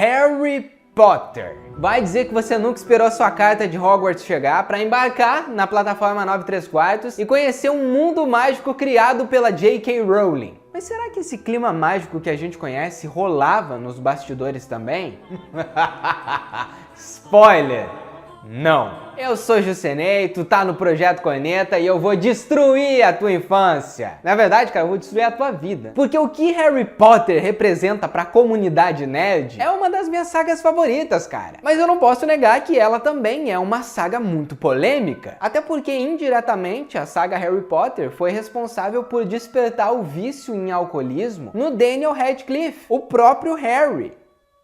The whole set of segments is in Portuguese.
Harry Potter. Vai dizer que você nunca esperou sua carta de Hogwarts chegar para embarcar na plataforma 9¾ e conhecer um mundo mágico criado pela J.K. Rowling. Mas será que esse clima mágico que a gente conhece rolava nos bastidores também? Spoiler! Não. Eu sou Jusenei, tu tá no Projeto Corneta e eu vou destruir a tua infância. Na verdade, cara, eu vou destruir a tua vida. Porque o que Harry Potter representa pra comunidade nerd é uma das minhas sagas favoritas, cara. Mas eu não posso negar que ela também é uma saga muito polêmica. Até porque, indiretamente, a saga Harry Potter foi responsável por despertar o vício em alcoolismo no Daniel Radcliffe, o próprio Harry.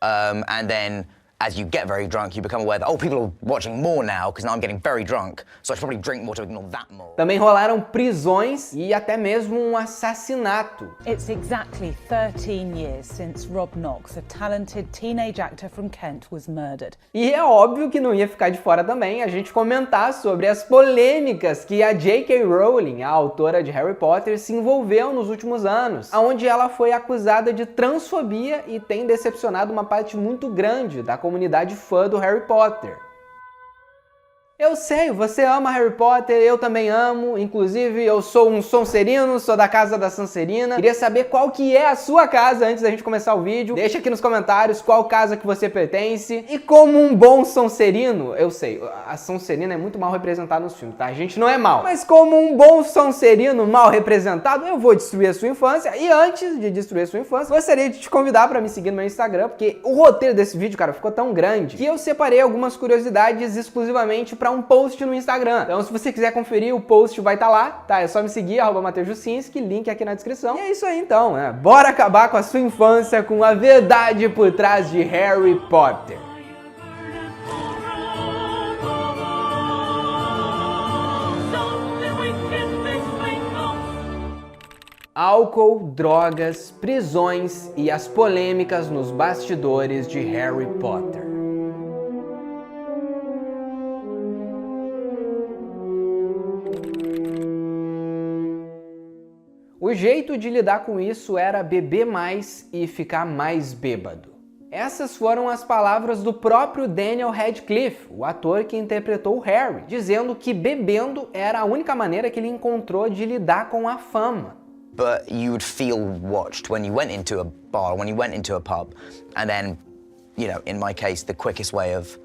And then as you get very drunk, you become aware that, oh, people are watching more now because now I'm getting very drunk, so I should probably drink more to ignore that more. Também rolaram prisões e até mesmo um assassinato. It's exactly 13 years since Rob Knox, a talented teenage actor from Kent, was murdered. E é óbvio que não ia ficar de fora também a gente comentar sobre as polêmicas que a J.K. Rowling, a autora de Harry Potter, se envolveu nos últimos anos, onde ela foi acusada de transfobia e tem decepcionado uma parte muito grande da comunidade fã do Harry Potter. Eu sei, você ama Harry Potter, eu também amo, inclusive eu sou um sonserino, sou da casa da Sonserina. Queria saber qual que é a sua casa antes da gente começar o vídeo. Deixa aqui nos comentários qual casa que você pertence. E como um bom sonserino, eu sei, a Sonserina é muito mal representada nos filmes, tá? A gente não é mal. Mas como um bom sonserino mal representado, eu vou destruir a sua infância. E antes de destruir a sua infância, gostaria de te convidar para me seguir no meu Instagram, porque o roteiro desse vídeo, cara, ficou tão grande que eu separei algumas curiosidades exclusivamente para um post no Instagram. Então, se você quiser conferir, o post vai estar lá, tá? É só me seguir, @MatheusJusinski, link aqui na descrição. E é isso aí então, né? Bora acabar com a sua infância com a verdade por trás de Harry Potter. Álcool, drogas, prisões e as polêmicas nos bastidores de Harry Potter. O jeito de lidar com isso era beber mais e ficar mais bêbado. Essas foram as palavras do próprio Daniel Radcliffe, o ator que interpretou o Harry, dizendo que bebendo era a única maneira que ele encontrou de lidar com a fama. But you would feel watched when you went into a bar, when you went into a pub, and then, you know, in my case, the quickest way of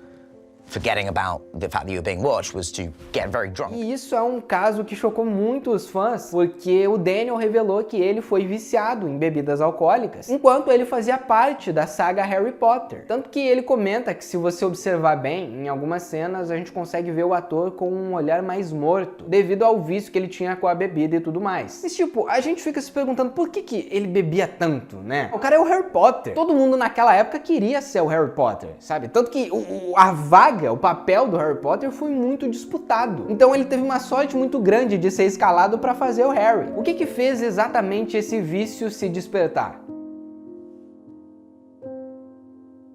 forgetting about the fact that you were being watched was to get very drunk. E isso é um caso que chocou muito os fãs, porque o Daniel revelou que ele foi viciado em bebidas alcoólicas enquanto ele fazia parte da saga Harry Potter. Tanto que ele comenta que, se você observar bem, em algumas cenas a gente consegue ver o ator com um olhar mais morto, devido ao vício que ele tinha com a bebida e tudo mais. Mas tipo, a gente fica se perguntando por que ele bebia tanto, né? O cara é o Harry Potter. Todo mundo naquela época queria ser o Harry Potter, sabe? Tanto que a vaga, o papel do Harry Potter foi muito disputado. Então ele teve uma sorte muito grande de ser escalado para fazer o Harry. O que fez exatamente esse vício se despertar?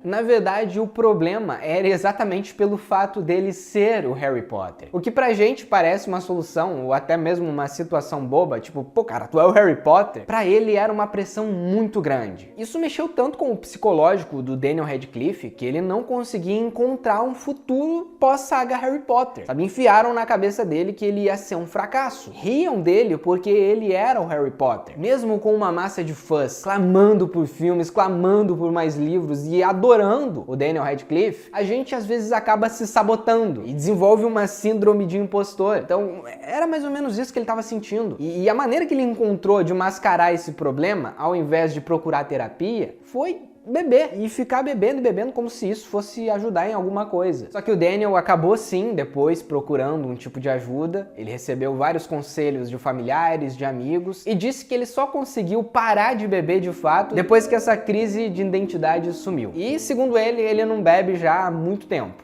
Na verdade, o problema era exatamente pelo fato dele ser o Harry Potter. O que pra gente parece uma solução, ou até mesmo uma situação boba, tipo, pô cara, tu é o Harry Potter? Pra ele era uma pressão muito grande. Isso mexeu tanto com o psicológico do Daniel Radcliffe que ele não conseguia encontrar um futuro pós-saga Harry Potter. Sabe, enfiaram na cabeça dele que ele ia ser um fracasso. Riam dele porque ele era o Harry Potter. Mesmo com uma massa de fãs clamando por filmes, clamando por mais livros e adorando o Daniel Radcliffe, a gente às vezes acaba se sabotando e desenvolve uma síndrome de impostor. Então, era mais ou menos isso que ele estava sentindo. E a maneira que ele encontrou de mascarar esse problema, ao invés de procurar terapia, foi beber e ficar bebendo e bebendo como se isso fosse ajudar em alguma coisa. Só que o Daniel acabou sim depois procurando um tipo de ajuda. Ele recebeu vários conselhos de familiares, de amigos, e disse que ele só conseguiu parar de beber de fato depois que essa crise de identidade sumiu. E segundo ele não bebe já há muito tempo.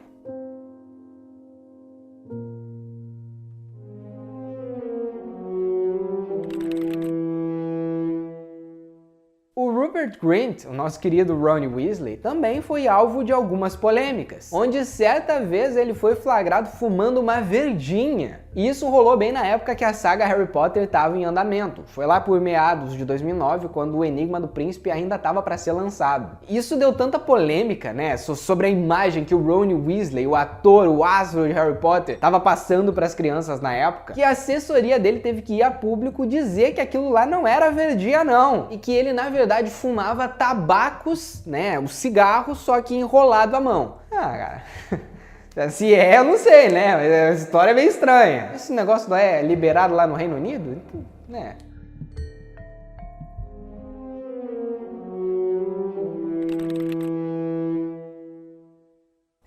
O Rupert Grint, o nosso querido Ron Weasley, também foi alvo de algumas polêmicas, onde certa vez ele foi flagrado fumando uma verdinha. E isso rolou bem na época que a saga Harry Potter estava em andamento. Foi lá por meados de 2009, quando o Enigma do Príncipe ainda estava para ser lançado. Isso deu tanta polêmica, né, sobre a imagem que o Ron Weasley, o ator, o astro de Harry Potter, estava passando para as crianças na época, que a assessoria dele teve que ir a público dizer que aquilo lá não era verdinha não, e que ele na verdade fumava tabacos, né, o cigarro, só que enrolado à mão. Ah, cara, se é, eu não sei, né, mas a história é bem estranha. Esse negócio não é liberado lá no Reino Unido, né?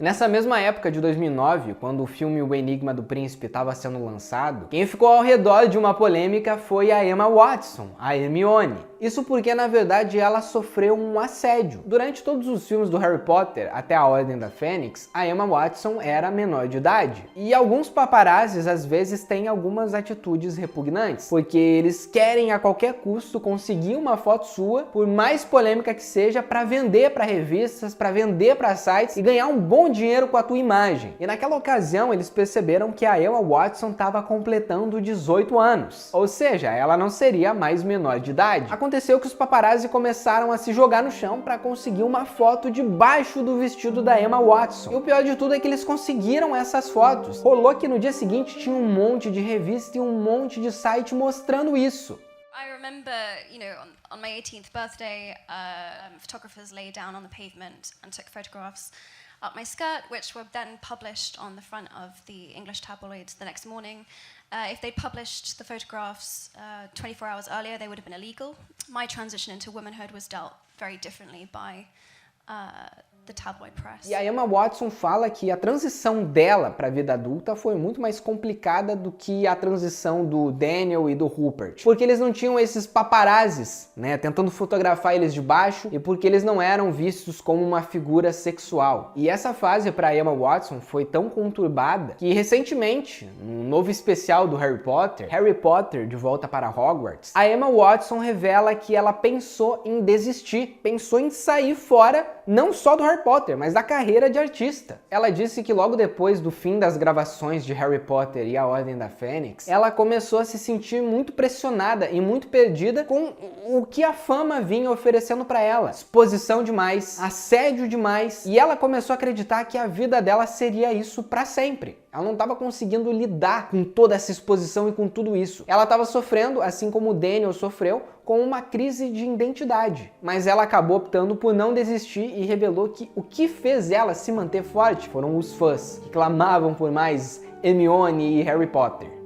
Nessa mesma época de 2009, quando o filme O Enigma do Príncipe estava sendo lançado, quem ficou ao redor de uma polêmica foi a Emma Watson, a Hermione. Isso porque, na verdade, ela sofreu um assédio. Durante todos os filmes do Harry Potter, até a Ordem da Fênix, a Emma Watson era menor de idade. E alguns paparazzis, às vezes, têm algumas atitudes repugnantes, porque eles querem a qualquer custo conseguir uma foto sua, por mais polêmica que seja, para vender para revistas, para vender para sites e ganhar um bom dinheiro com a tua imagem. E naquela ocasião, eles perceberam que a Emma Watson estava completando 18 anos. Ou seja, ela não seria mais menor de idade. Aconteceu que os paparazzi começaram a se jogar no chão para conseguir uma foto debaixo do vestido da Emma Watson. E o pior de tudo é que eles conseguiram essas fotos. Rolou que no dia seguinte tinha um monte de revista e um monte de site mostrando isso. I remember, on my 18th birthday, photographers lay down on the pavement and took photographs up my skirt, which were then published on the front of the English tabloids the next morning. If they'd published the photographs 24 hours earlier, they would have been illegal. My transition into womanhood was dealt very differently by the tabloid press. E a Emma Watson fala que a transição dela para a vida adulta foi muito mais complicada do que a transição do Daniel e do Rupert, porque eles não tinham esses paparazzis, né, tentando fotografar eles de baixo, e porque eles não eram vistos como uma figura sexual. E essa fase para Emma Watson foi tão conturbada que recentemente, num novo especial do Harry Potter de Volta para Hogwarts, a Emma Watson revela que ela pensou em desistir, pensou em sair fora, não só do Harry Potter, mas da carreira de artista. Ela disse que logo depois do fim das gravações de Harry Potter e a Ordem da Fênix, ela começou a se sentir muito pressionada e muito perdida com o que a fama vinha oferecendo para ela. Exposição demais, assédio demais, e ela começou a acreditar que a vida dela seria isso para sempre. Ela não estava conseguindo lidar com toda essa exposição e com tudo isso. Ela estava sofrendo, assim como o Daniel sofreu, com uma crise de identidade. Mas ela acabou optando por não desistir e revelou que o que fez ela se manter forte foram os fãs, que clamavam por mais Hermione e Harry Potter.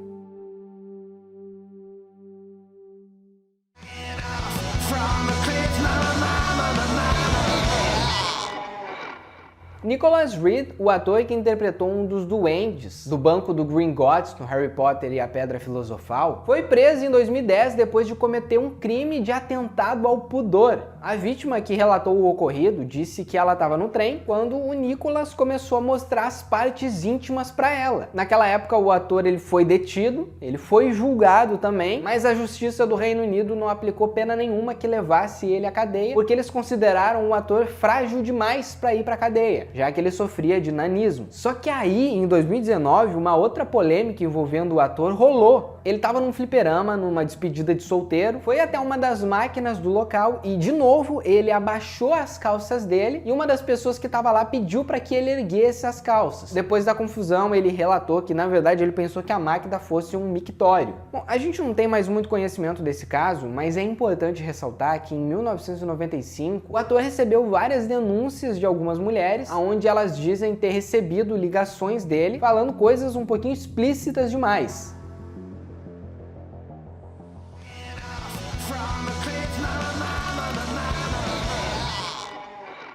Nicholas Reed, o ator que interpretou um dos duendes do banco do Gringotts no Harry Potter e a Pedra Filosofal, foi preso em 2010 depois de cometer um crime de atentado ao pudor. A vítima que relatou o ocorrido disse que ela estava no trem quando o Nicholas começou a mostrar as partes íntimas para ela. Naquela época o ator ele foi detido, ele foi julgado também, mas a Justiça do Reino Unido não aplicou pena nenhuma que levasse ele à cadeia, porque eles consideraram o ator frágil demais para ir para a cadeia, já que ele sofria de nanismo. Só que aí, em 2019, uma outra polêmica envolvendo o ator rolou. Ele estava num fliperama, numa despedida de solteiro, foi até uma das máquinas do local e, de novo, ele abaixou as calças dele e uma das pessoas que estava lá pediu para que ele erguesse as calças. Depois da confusão, ele relatou que, na verdade, ele pensou que a máquina fosse um mictório. Bom, a gente não tem mais muito conhecimento desse caso, mas é importante ressaltar que, em 1995, o ator recebeu várias denúncias de algumas mulheres, onde elas dizem ter recebido ligações dele falando coisas um pouquinho explícitas demais.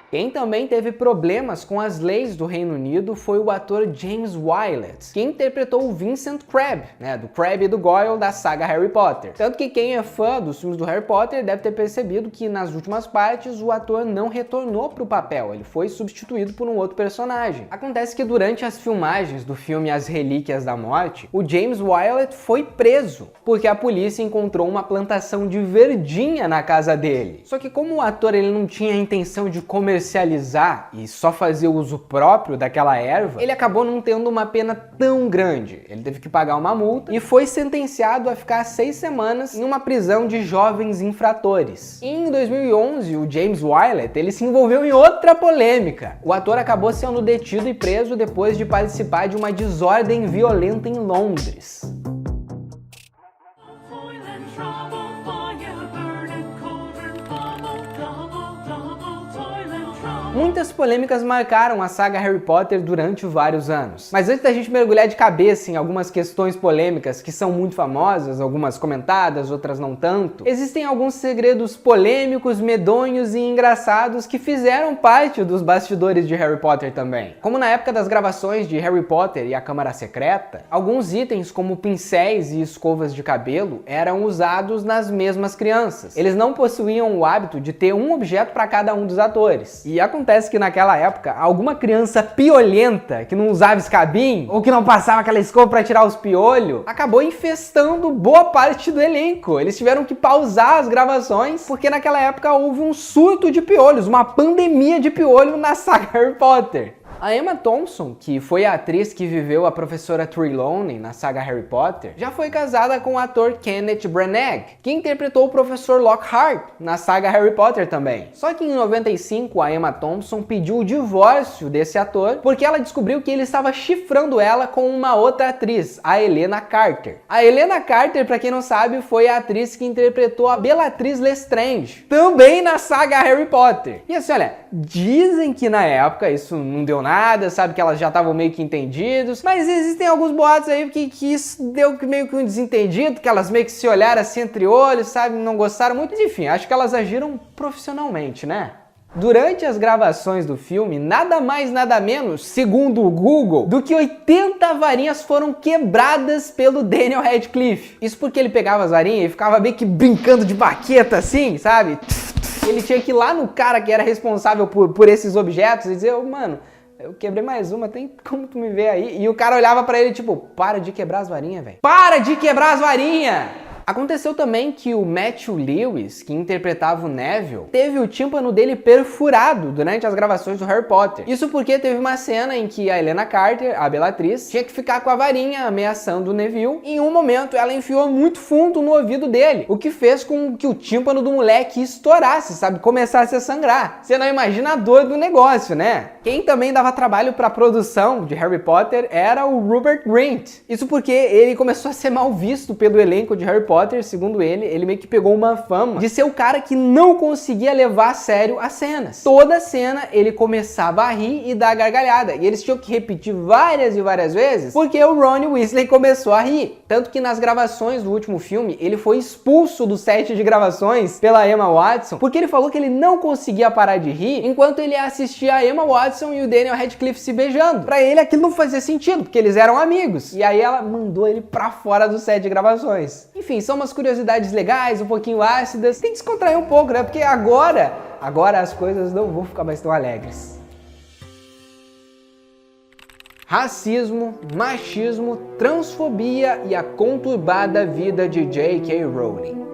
Quem também teve problemas com as leis do Reino Unido foi o ator James Wylett, que interpretou o Vincent Crabbe, do Crabbe e do Goyle da saga Harry Potter. Tanto que quem é fã dos filmes do Harry Potter deve ter percebido que nas últimas partes o ator não retornou para o papel, ele foi substituído por um outro personagem. Acontece que durante as filmagens do filme As Relíquias da Morte, o James Wylett foi preso, porque a polícia encontrou uma plantação de verdinha na casa dele. Só que como o ator ele não tinha a intenção de comer comercializar e só fazer uso próprio daquela erva, ele acabou não tendo uma pena tão grande. Ele teve que pagar uma multa e foi sentenciado a ficar 6 semanas em uma prisão de jovens infratores. E em 2011, o James Wylett, ele se envolveu em outra polêmica. O ator acabou sendo detido e preso depois de participar de uma desordem violenta em Londres. Muitas polêmicas marcaram a saga Harry Potter durante vários anos. Mas antes da gente mergulhar de cabeça em algumas questões polêmicas que são muito famosas, algumas comentadas, outras não tanto, existem alguns segredos polêmicos, medonhos e engraçados que fizeram parte dos bastidores de Harry Potter também. Como na época das gravações de Harry Potter e a Câmara Secreta, alguns itens como pincéis e escovas de cabelo eram usados nas mesmas crianças. Eles não possuíam o hábito de ter um objeto para cada um dos atores. E acontece que naquela época, alguma criança piolenta que não usava escabim ou que não passava aquela escova para tirar os piolhos, acabou infestando boa parte do elenco. Eles tiveram que pausar as gravações porque naquela época houve um surto de piolhos, uma pandemia de piolho na saga Harry Potter. A Emma Thompson, que foi a atriz que viveu a professora Trelawney na saga Harry Potter, já foi casada com o ator Kenneth Branagh, que interpretou o professor Lockhart na saga Harry Potter também. Só que em 95 a Emma Thompson pediu o divórcio desse ator porque ela descobriu que ele estava chifrando ela com uma outra atriz, a Helena Carter. A Helena Carter, pra quem não sabe, foi a atriz que interpretou a Bellatrix Lestrange, também na saga Harry Potter. E assim, olha, dizem que na época isso não deu nada, sabe, que elas já estavam meio que entendidos, mas existem alguns boatos aí que isso deu meio que um desentendido, que elas meio que se olharam assim entre olhos, sabe, não gostaram muito, enfim, acho que elas agiram profissionalmente, né? Durante as gravações do filme, nada mais nada menos, segundo o Google, do que 80 varinhas foram quebradas pelo Daniel Radcliffe. Isso porque ele pegava as varinhas e ficava meio que brincando de baqueta assim, sabe? Ele tinha que ir lá no cara que era responsável por esses objetos e dizer, mano, eu quebrei mais uma, tem como tu me ver aí? E o cara olhava pra ele tipo, para de quebrar as varinhas, velho. Para de quebrar as varinhas! Aconteceu também que o Matthew Lewis, que interpretava o Neville, teve o tímpano dele perfurado durante as gravações do Harry Potter. Isso porque teve uma cena em que a Helena Carter, a Bellatrix, tinha que ficar com a varinha ameaçando o Neville e em um momento ela enfiou muito fundo no ouvido dele, o que fez com que o tímpano do moleque estourasse, sabe, começasse a sangrar. Você não imagina a dor do negócio, né? Quem também dava trabalho para a produção de Harry Potter era o Rupert Grint. Isso porque ele começou a ser mal visto pelo elenco de Harry Potter. Segundo ele meio que pegou uma fama de ser o cara que não conseguia levar a sério as cenas. Toda cena ele começava a rir e dar gargalhada, e eles tinham que repetir várias e várias vezes porque o Ron Weasley começou a rir. Tanto que nas gravações do último filme, ele foi expulso do set de gravações pela Emma Watson, porque ele falou que ele não conseguia parar de rir enquanto ele assistia a Emma Watson e o Daniel Radcliffe se beijando. Pra ele aquilo não fazia sentido, porque eles eram amigos. E aí ela mandou ele pra fora do set de gravações. Enfim, são umas curiosidades legais, um pouquinho ácidas. Tem que descontrair um pouco, né? Porque agora as coisas não vão ficar mais tão alegres. Racismo, machismo, transfobia e a conturbada vida de J.K. Rowling.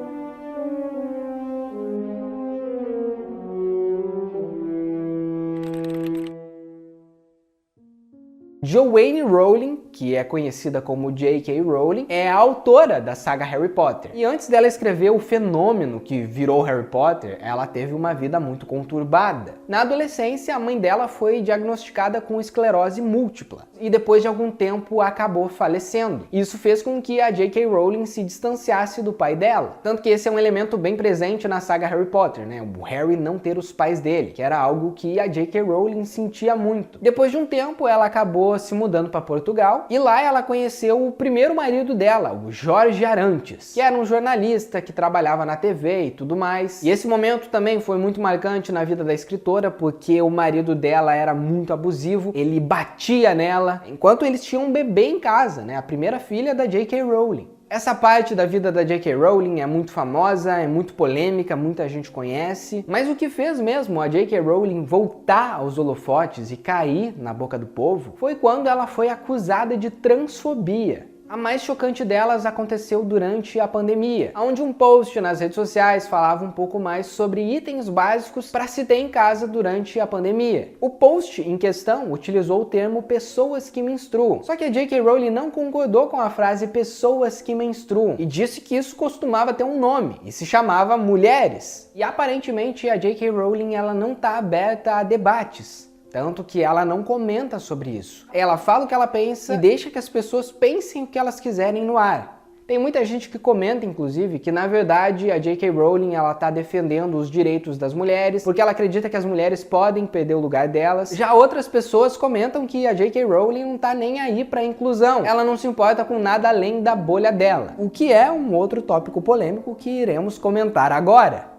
Joanne Rowling, que é conhecida como J.K. Rowling, é a autora da saga Harry Potter. E antes dela escrever o fenômeno que virou Harry Potter, ela teve uma vida muito conturbada. Na adolescência, a mãe dela foi diagnosticada com esclerose múltipla e depois de algum tempo acabou falecendo. Isso fez com que a J.K. Rowling se distanciasse do pai dela. Tanto que esse é um elemento bem presente na saga Harry Potter, né? O Harry não ter os pais dele, que era algo que a J.K. Rowling sentia muito. Depois de um tempo, ela acabou se mudando para Portugal e lá ela conheceu o primeiro marido dela, o Jorge Arantes, que era um jornalista que trabalhava na TV e tudo mais. E esse momento também foi muito marcante na vida da escritora porque o marido dela era muito abusivo, ele batia nela, enquanto eles tinham um bebê em casa, né? A primeira filha da J.K. Rowling. Essa parte da vida da J.K. Rowling é muito famosa, é muito polêmica, muita gente conhece, mas o que fez mesmo a J.K. Rowling voltar aos holofotes e cair na boca do povo foi quando ela foi acusada de transfobia. A mais chocante delas aconteceu durante a pandemia, onde um post nas redes sociais falava um pouco mais sobre itens básicos para se ter em casa durante a pandemia. O post em questão utilizou o termo pessoas que menstruam, só que a J.K. Rowling não concordou com a frase pessoas que menstruam e disse que isso costumava ter um nome e se chamava mulheres. E aparentemente a J.K. Rowling ela não está aberta a debates. Tanto que ela não comenta sobre isso. Ela fala o que ela pensa e deixa que as pessoas pensem o que elas quiserem no ar. Tem muita gente que comenta, inclusive, que na verdade a J.K. Rowling ela tá defendendo os direitos das mulheres, porque ela acredita que as mulheres podem perder o lugar delas. Já outras pessoas comentam que a J.K. Rowling não tá nem aí pra inclusão. Ela não se importa com nada além da bolha dela. O que é um outro tópico polêmico que iremos comentar agora.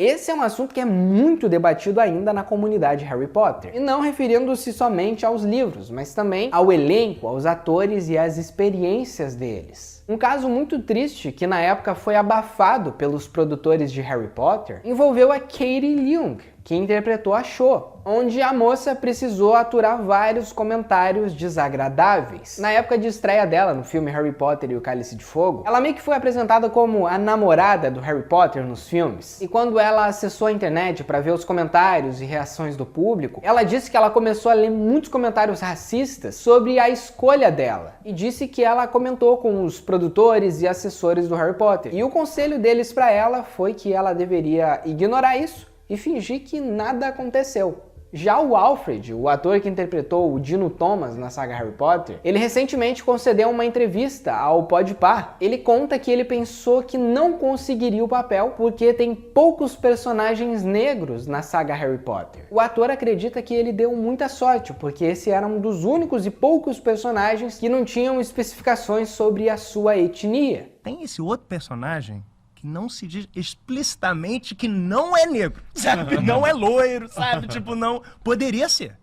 Esse é um assunto que é muito debatido ainda na comunidade Harry Potter, e não referindo-se somente aos livros, mas também ao elenco, aos atores e às experiências deles. Um caso muito triste, que na época foi abafado pelos produtores de Harry Potter, envolveu a Katie Leung, que interpretou a Cho, onde a moça precisou aturar vários comentários desagradáveis. Na época de estreia dela no filme Harry Potter e o Cálice de Fogo, ela meio que foi apresentada como a namorada do Harry Potter nos filmes. E quando ela acessou a internet para ver os comentários e reações do público, ela disse que ela começou a ler muitos comentários racistas sobre a escolha dela. E disse que ela comentou com os produtores e assessores do Harry Potter. E o conselho deles para ela foi que ela deveria ignorar isso e fingir que nada aconteceu. Já o Alfred, o ator que interpretou o Dino Thomas na saga Harry Potter, ele recentemente concedeu uma entrevista ao Podpah. Ele conta que ele pensou que não conseguiria o papel porque tem poucos personagens negros na saga Harry Potter. O ator acredita que ele deu muita sorte, porque esse era um dos únicos e poucos personagens que não tinham especificações sobre a sua etnia. Tem esse outro personagem que não se diz explicitamente que não é negro, sabe? Não é loiro, sabe? Tipo, não... Poderia ser,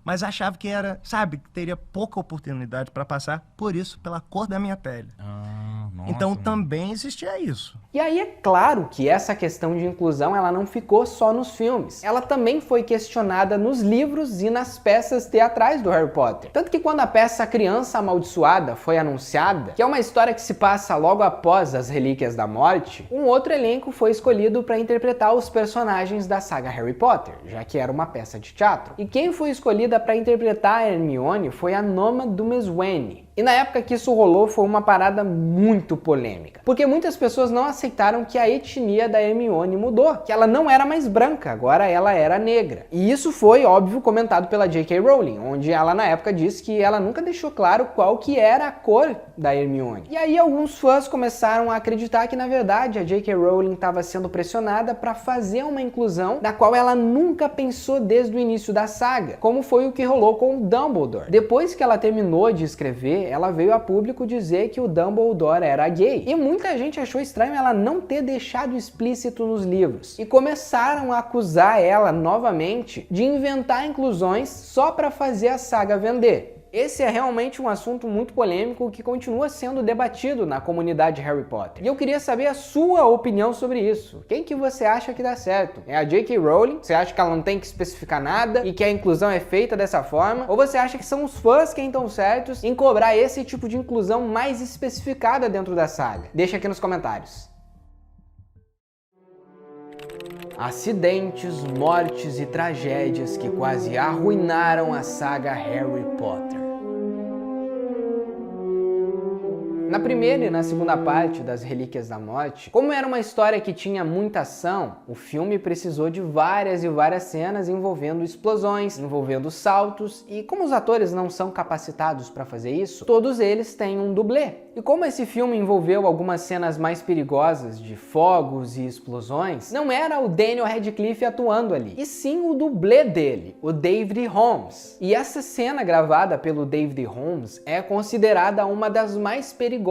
mas achava que era, sabe? Que teria pouca oportunidade para passar, por isso, pela cor da minha pele. Então também existia isso. E aí é claro que essa questão de inclusão ela não ficou só nos filmes. Ela também foi questionada nos livros e nas peças teatrais do Harry Potter. Tanto que quando a peça Criança Amaldiçoada foi anunciada, que é uma história que se passa logo após as Relíquias da Morte, um outro elenco foi escolhido para interpretar os personagens da saga Harry Potter, já que era uma peça de teatro. E quem foi escolhida para interpretar a Hermione foi a Noma Dumeswene. E na época que isso rolou foi uma parada muito polêmica, porque muitas pessoas não aceitaram que a etnia da Hermione mudou, que ela não era mais branca, agora ela era negra. E isso foi, óbvio, comentado pela J.K. Rowling, onde ela na época disse que ela nunca deixou claro qual que era a cor da Hermione. E aí alguns fãs começaram a acreditar que na verdade a J.K. Rowling estava sendo pressionada para fazer uma inclusão da qual ela nunca pensou desde o início da saga, como foi o que rolou com o Dumbledore. Depois que ela terminou de escrever, ela veio a público dizer que o Dumbledore era gay. E muita gente achou estranho ela não ter deixado explícito nos livros. E começaram a acusar ela novamente de inventar inclusões só para fazer a saga vender. Esse é realmente um assunto muito polêmico que continua sendo debatido na comunidade Harry Potter. E eu queria saber a sua opinião sobre isso. Quem que você acha que dá certo? É a J.K. Rowling? Você acha que ela não tem que especificar nada e que a inclusão é feita dessa forma? Ou você acha que são os fãs quem estão certos em cobrar esse tipo de inclusão mais especificada dentro da saga? Deixa aqui nos comentários. Acidentes, mortes e tragédias que quase arruinaram a saga Harry Potter. Na primeira e na segunda parte das Relíquias da Morte, como era uma história que tinha muita ação, o filme precisou de várias e várias cenas envolvendo explosões, envolvendo saltos, e como os atores não são capacitados para fazer isso, todos eles têm um dublê. E como esse filme envolveu algumas cenas mais perigosas de fogos e explosões, não era o Daniel Radcliffe atuando ali, e sim o dublê dele, o David Holmes. E essa cena gravada pelo David Holmes é considerada uma das mais perigosas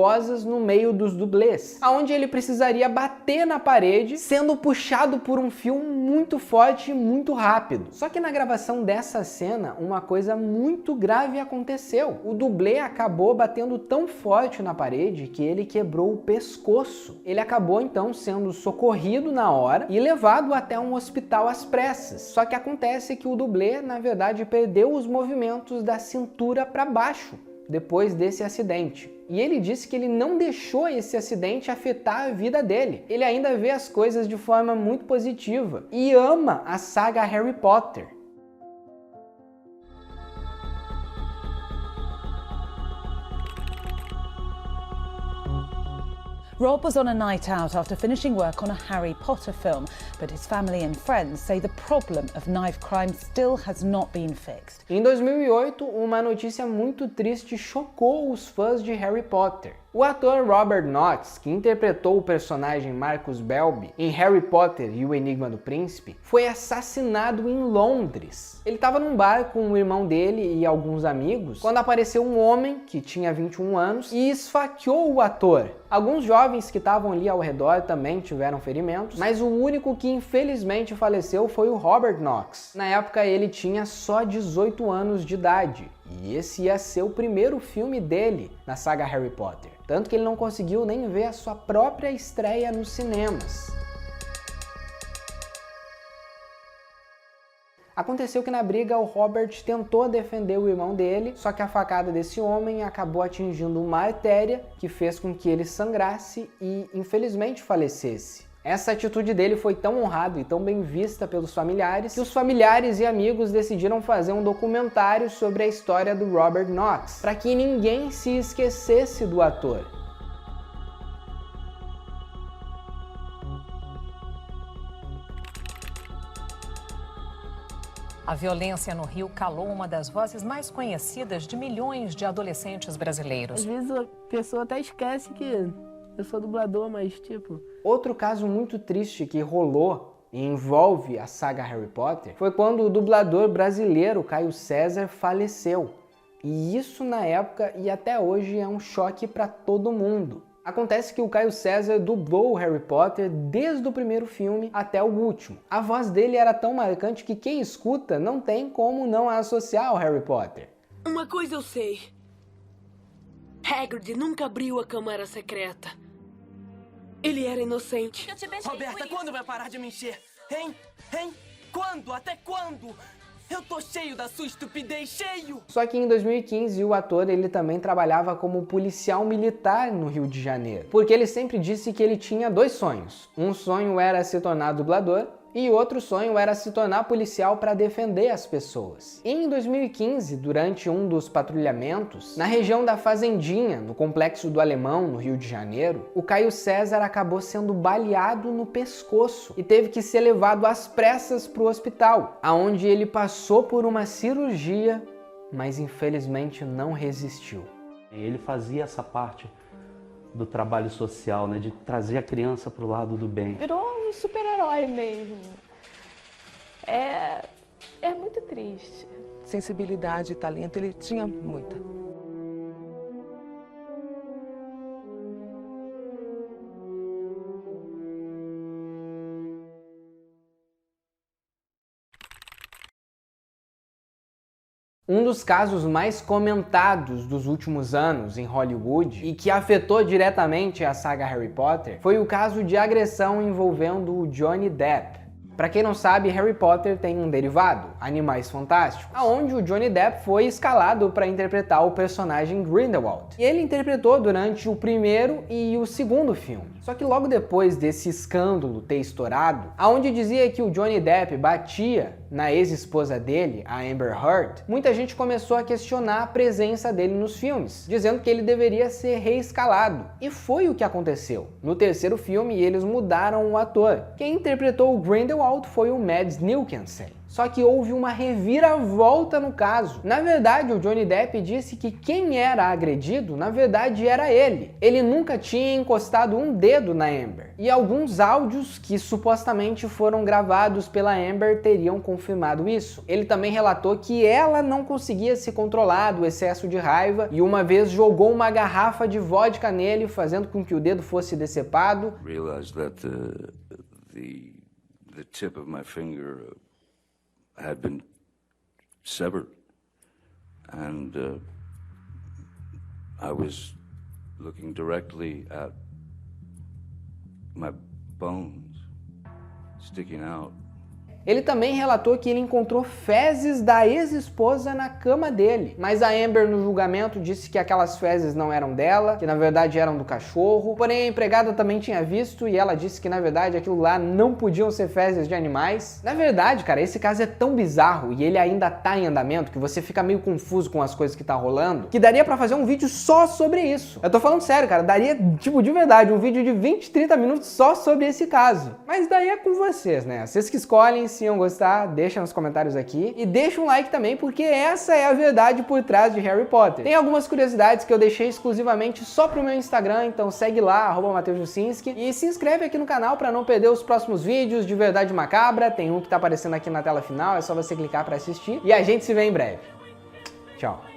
no meio dos dublês, onde ele precisaria bater na parede, sendo puxado por um fio muito forte e muito rápido. Só que na gravação dessa cena, uma coisa muito grave aconteceu. O dublê acabou batendo tão forte na na parede que ele quebrou o pescoço. Ele acabou então sendo socorrido na hora e levado até um hospital às pressas. Só que acontece que o dublê, na verdade, perdeu os movimentos da cintura para baixo depois desse acidente. E ele disse que ele não deixou esse acidente afetar a vida dele. Ele ainda vê as coisas de forma muito positiva e ama a saga Harry Potter. Rob was on a night out after finishing work on a Harry Potter film, but his family and friends say the problem of knife crime still has not been fixed. Em 2008, uma notícia muito triste chocou os fãs de Harry Potter. O ator Robert Knox, que interpretou o personagem Marcus Belby em Harry Potter e o Enigma do Príncipe, foi assassinado em Londres. Ele estava num bar com o irmão dele e alguns amigos quando apareceu um homem que tinha 21 anos e esfaqueou o ator. Alguns jovens que estavam ali ao redor também tiveram ferimentos, mas o único que infelizmente faleceu foi o Robert Knox. Na época ele tinha só 18 anos de idade. E esse ia ser o primeiro filme dele na saga Harry Potter. Tanto que ele não conseguiu nem ver a sua própria estreia nos cinemas. Aconteceu que na briga o Robert tentou defender o irmão dele, só que a facada desse homem acabou atingindo uma artéria que fez com que ele sangrasse e infelizmente falecesse. Essa atitude dele foi tão honrada e tão bem vista pelos familiares que os familiares e amigos decidiram fazer um documentário sobre a história do Robert Knox, para que ninguém se esquecesse do ator. A violência no Rio calou uma das vozes mais conhecidas de milhões de adolescentes brasileiros. Às vezes a pessoa até esquece que eu sou dublador, mas tipo... Outro caso muito triste que rolou e envolve a saga Harry Potter foi quando o dublador brasileiro Caio César faleceu. E isso na época e até hoje é um choque para todo mundo. Acontece que o Caio César dublou o Harry Potter desde o primeiro filme até o último. A voz dele era tão marcante que quem escuta não tem como não a associar ao Harry Potter. Uma coisa eu sei. Hagrid nunca abriu a Câmara Secreta. Ele era inocente. Roberta, quando vai parar de me encher? Hein? Hein? Quando? Até quando? Eu tô cheio da sua estupidez, cheio! Só que em 2015 o ator ele também trabalhava como policial militar no Rio de Janeiro, porque ele sempre disse que ele tinha dois sonhos. Um sonho era se tornar dublador e outro sonho era se tornar policial para defender as pessoas. E em 2015, durante um dos patrulhamentos, na região da Fazendinha, no Complexo do Alemão, no Rio de Janeiro, o Caio César acabou sendo baleado no pescoço e teve que ser levado às pressas para o hospital, aonde ele passou por uma cirurgia, mas infelizmente não resistiu. Ele fazia essa parte do trabalho social, né, de trazer a criança para o lado do bem. Virou um super-herói mesmo. É muito triste. Sensibilidade e talento ele tinha muita. Um dos casos mais comentados dos últimos anos em Hollywood e que afetou diretamente a saga Harry Potter foi o caso de agressão envolvendo o Johnny Depp. Pra quem não sabe, Harry Potter tem um derivado, Animais Fantásticos, onde o Johnny Depp foi escalado para interpretar o personagem Grindelwald. E ele interpretou durante o primeiro e o segundo filme. Só que logo depois desse escândalo ter estourado, aonde dizia que o Johnny Depp batia na ex-esposa dele, a Amber Heard, muita gente começou a questionar a presença dele nos filmes, dizendo que ele deveria ser reescalado. E foi o que aconteceu. No terceiro filme, eles mudaram o ator. Quem interpretou o Grindelwald foi o Mads Mikkelsen. Só que houve uma reviravolta no caso. Na verdade, o Johnny Depp disse que quem era agredido, na verdade, era ele. Ele nunca tinha encostado um dedo na Amber. E alguns áudios que supostamente foram gravados pela Amber teriam confirmado isso. Ele também relatou que ela não conseguia se controlar do excesso de raiva e uma vez jogou uma garrafa de vodka nele, fazendo com que o dedo fosse decepado. Realized that the tip of my finger had been severed, and I was looking directly at my bones sticking out. Ele também relatou que ele encontrou fezes da ex-esposa na cama dele, mas a Amber no julgamento disse que aquelas fezes não eram dela, que na verdade eram do cachorro, porém a empregada também tinha visto e ela disse que na verdade aquilo lá não podiam ser fezes de animais. Na verdade, cara, esse caso é tão bizarro e ele ainda tá em andamento que você fica meio confuso com as coisas que tá rolando, que daria pra fazer um vídeo só sobre isso. Eu tô falando sério, cara, daria, tipo, de verdade, um vídeo de 20, 30 minutos só sobre esse caso. Mas daí é com vocês, né? Vocês que escolhem. Se iam gostar, deixa nos comentários aqui e deixa um like também, porque essa é a verdade por trás de Harry Potter. Tem algumas curiosidades que eu deixei exclusivamente só pro meu Instagram, então segue lá, @MatheusJusinski, e se inscreve aqui no canal para não perder os próximos vídeos de Verdade Macabra. Tem um que tá aparecendo aqui na tela final, é só você clicar para assistir e a gente se vê em breve. Tchau!